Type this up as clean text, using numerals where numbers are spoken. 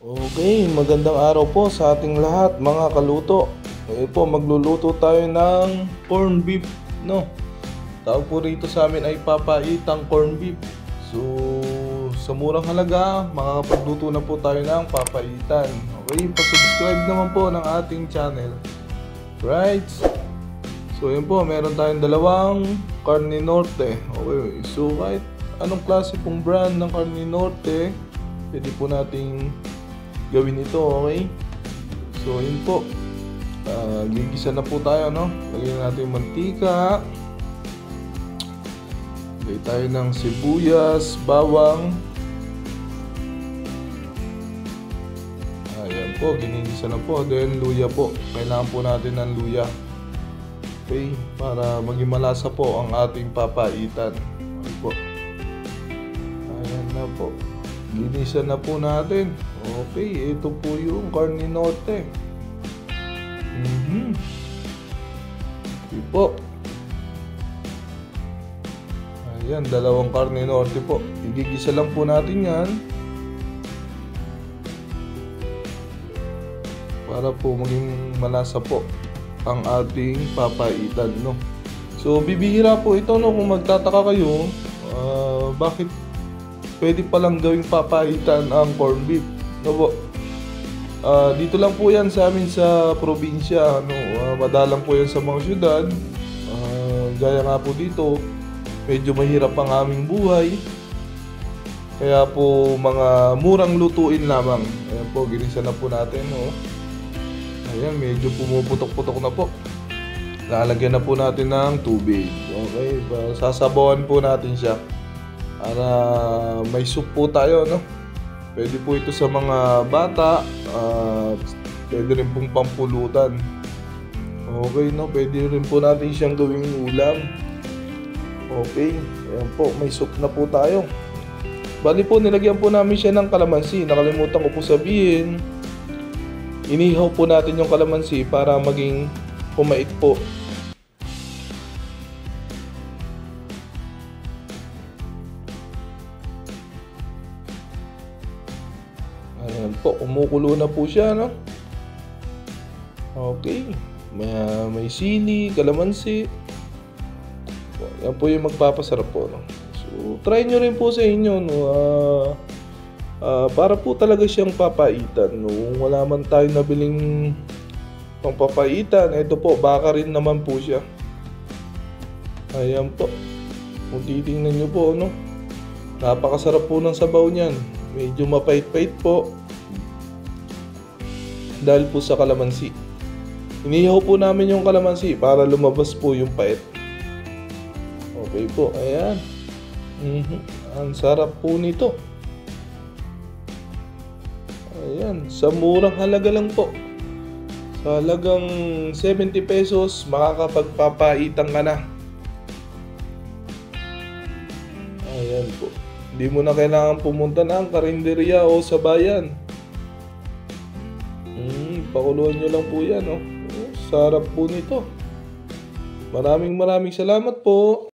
Okay, magandang araw po sa ating lahat mga kaluto. Ngayon po magluluto tayo ng corn beef, no? Tawag po rito sa amin ay papaitang corn beef. So, sa murang halaga, makakapagluto na po tayo ng papaitan. Okay, pa-subscribe naman po ng ating channel. Right? So, yun po, meron tayong dalawang Carne Norte. Okay, so kahit anong klase pong brand ng Carne Norte, pwede po nating gawin ito, okay? So, yun po. Gigisa na po tayo, no? Lagyan natin yung mantika. Lagay tayo ng sibuyas, bawang. Ayan po, ginigisa na po. Then, luya po. Kailangan po natin ng luya. Okay? Para maging malasa po ang ating papaitan. Ayan po. Ayan na po. Ginisa na po natin. Okay, ito po yung Carne Norte. Okay po. Ayan, dalawang Carne Norte po. Igigisa lang po natin yan. Para po maging malasa po ang ating papaitan, no? So, bibihira po ito, no? Kung magtataka kayo, bakit pwede palang gawing papaitan ang corn beef, no po? Dito lang po yan sa amin sa probinsya, no? Madalang po yan sa mga syudad. Gaya nga po dito, medyo mahirap ang aming buhay. Kaya po mga murang lutuin lamang. Ayan po, ginisa na po natin, no? Ayan, medyo pumuputok-putok na po. Lalagyan na po natin ng tubig. Okay, sasabawan po natin siya. Para may soup po tayo, no? Pwede po ito sa mga bata, pwede rin pong pampulutan. Okay, no? Pwede rin po natin siyang gawing ulam. Okay, ayan po, may soup na po tayo. Bali po, nilagyan po namin siya ng kalamansi. Nakalimutan ko po sabihin, inihaw po natin yung kalamansi para maging kumait po. Ayan po, kumukulo na po siya, no? Okay. May sili, kalamansi. Yan po yung magpapasarap po, no? So, try nyo rin po sa inyo, no? Para po talaga siyang papaitan, no? Kung wala man tayo nabiling pang papaitan, ito po, baka rin naman po siya. Ayan po. Kung titingnan nyo po, no? Napakasarap po ng sabaw niyan. Medyo mapait-pait po dahil po sa kalamansi. Inihaw po namin yung kalamansi para lumabas po yung pait. Okay po, ayan. Ang sarap po nito. Ayan, sa murang halaga lang po. Sa halagang 70 pesos, makakapagpapaitan ka na. Ayan po. Hindi mo na kailangan pumunta ng karinderya o sa bayan. Pakuluan nyo lang po yan, oh. Sarap po nito. Maraming salamat po.